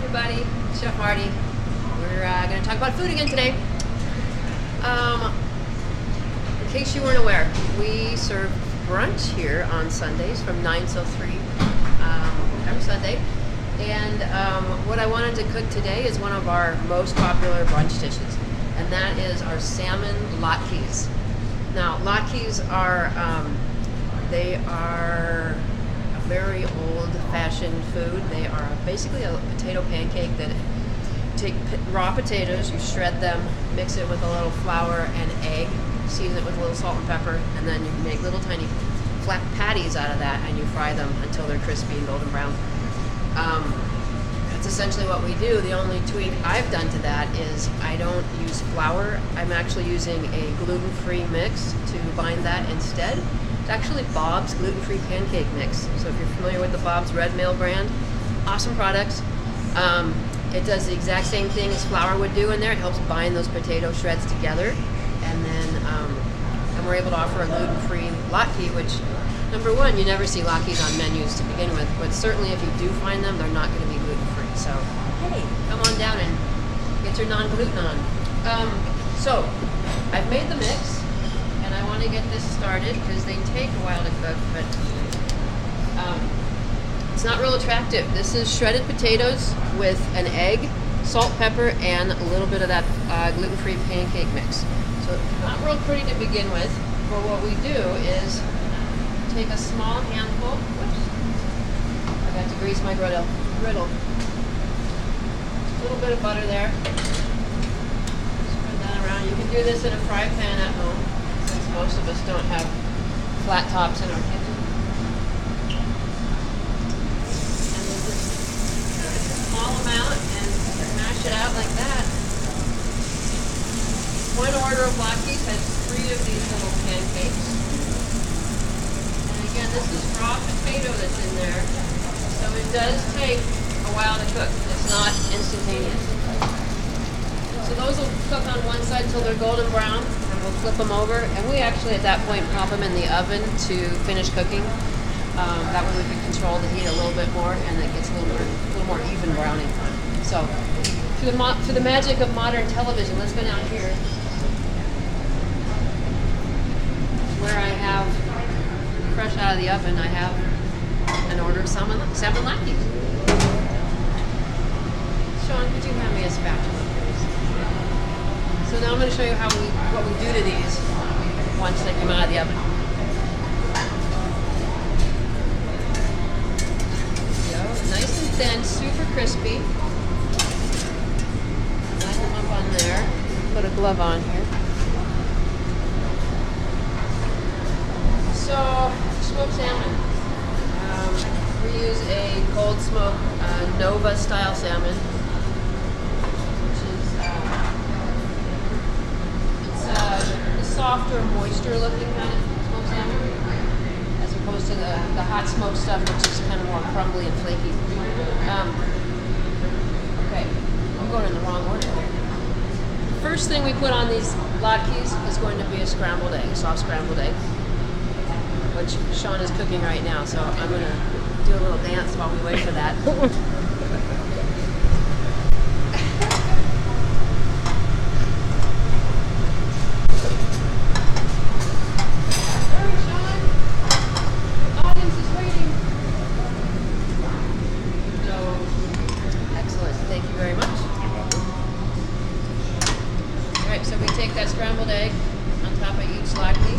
everybody, Chef Marty. We're going to talk about food again today. In case you weren't aware, we serve brunch here on Sundays from 9 till 3 every Sunday. And what I wanted to cook today is one of our most popular brunch dishes, and that is our salmon latkes. Now, latkes are they are a very old-fashioned food. They are basically a potato pancake that take raw potatoes, you shred them, mix it with a little flour and egg, season it with a little salt and pepper, and then you make little tiny flat patties out of that, and you fry them until they're crispy and golden brown. That's essentially what we do. The only tweak I've done to that is I don't use flour. I'm actually using a gluten-free mix to bind that instead. It's actually Bob's gluten-free pancake mix. So if you're familiar with the Bob's Red Mail brand, awesome products. It does the exact same thing as flour would do in there. It helps bind those potato shreds together, and then we're able to offer a gluten-free latke, which, number one, you never see latkes on menus to begin with, but certainly if you do find them, they're not going to be gluten-free. So, hey, come on down and get your non-gluten on. So, I've made the mix, and I want to get this started because they take a while to cook, but it's not real attractive. This is shredded potatoes with an egg, salt, pepper, and a little bit of that gluten-free pancake mix. So it's not real pretty to begin with, but what we do is take a small handful. Whoops. I got to grease my griddle. A little bit of butter there. Spread that around. You can do this in a fry pan at home, since most of us don't have flat tops in our kitchen. Amount and mash it out like that. One order of latkes has 3 of these little pancakes. And again, this is raw potato that's in there, so it does take a while to cook. It's not instantaneous. So those will cook on one side until they're golden brown, and we'll flip them over. And we actually at that point pop them in the oven to finish cooking. That way we can control the heat a little bit more, and it gets a little more even browning. So, through the magic of modern television, let's go down here, where I have, fresh out of the oven, I have an order of salmon latkes. Sean, could you hand me a spatula, please? So now I'm going to show you what we do to these once they come out of the oven. Nice and thin, super crispy. Line them up on there. Put a glove on here. So, smoked salmon. We use a cold smoke Nova style salmon, which is it's a softer, moisture looking kind of smoked salmon, as opposed to the hot smoked stuff, which is kind of more crumbly and flaky. Okay, I'm going in the wrong order here. The first thing we put on these latkes is going to be a scrambled egg, soft scrambled egg, which Sean is cooking right now, so I'm going to do a little dance while we wait for that. So we take that scrambled egg on top of each latke.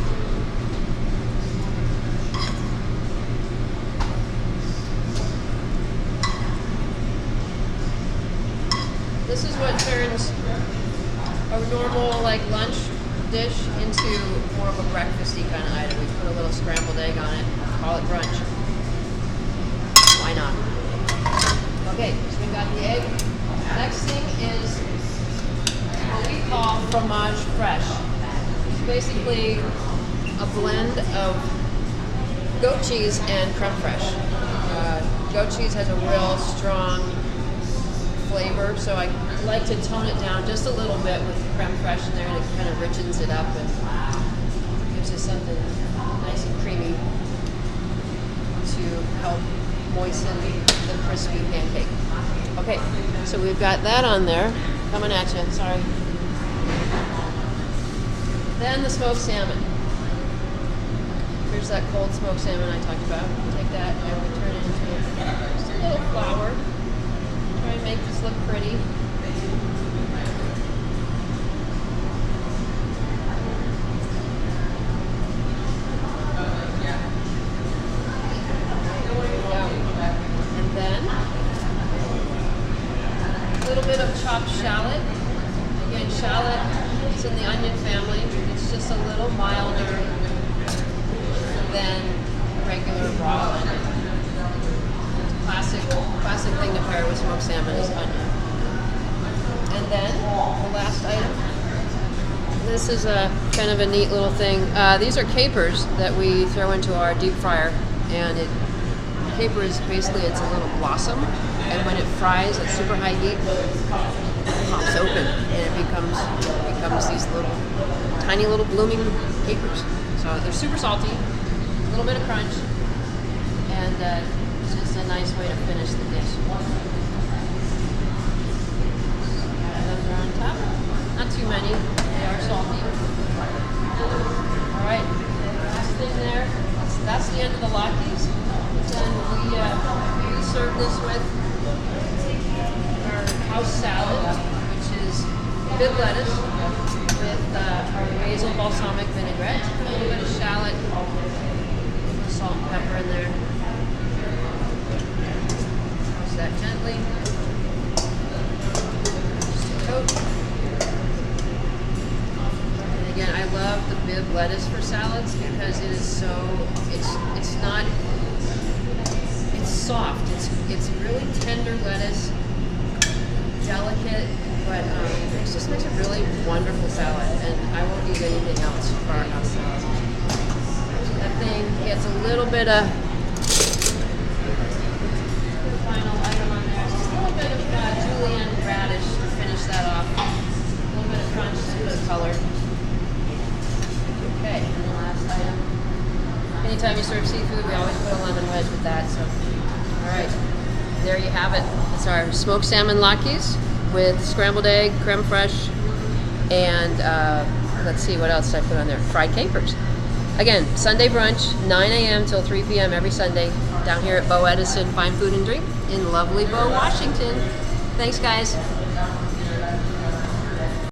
This is what turns a normal lunch dish into more of a breakfasty kind of item. We put a little scrambled egg on it, call it brunch. Why not? Okay, so we got the egg. Next thing is what we call fromage fraiche. It's basically a blend of goat cheese and creme fraiche. Goat cheese has a real strong flavor, so I like to tone it down just a little bit with creme fraiche in there, and it kind of richens it up and gives us something nice and creamy to help moisten the crispy pancake. Okay, So we've got that on there. Coming at you, sorry. Then the smoked salmon. Here's that cold smoked salmon I talked about. Take that and we turn it into just a little flour. Try and make this look pretty. And then a little bit of chopped shallot. Again, shallot is in the onion family. It's just a little milder than regular raw onion. Classic thing to pair with smoked salmon is onion. And then the last item. This is a kind of a neat little thing. These are capers that we throw into our deep fryer, and caper is basically it's a little blossom, and when it fries at super high heat, it pops open and it becomes these little tiny little blooming capers. So they're super salty, a little bit of crunch, and it's just a nice way to finish the dish. Those are on top. Not too many. They are salty. All right. Last thing there. That's the end of the Latkes. Then we serve this with our house salad, which is bib lettuce with our basil balsamic vinaigrette, a little bit of shallot, salt and pepper in there. Toast that gently. Just a coat. And again, I love the bib lettuce for salads because it is so it's not. It's soft. It's really tender lettuce, delicate, but it just makes a really wonderful salad. And I won't eat anything else for our house salad. That thing gets a little bit of final item on there. Just a little bit of julienne radish to finish that off. A little bit of crunch, just a bit of color. Okay, and the last item. Anytime you serve seafood, we always put a lemon wedge with that. So, all right, there you have it. It's our smoked salmon Latkes with scrambled egg, creme fraiche, and let's see what else did I put on there. Fried capers. Again, Sunday brunch, 9 a.m. till 3 p.m. every Sunday, down here at Bo Edison Fine Food and Drink in lovely Bo, Washington. Thanks, guys.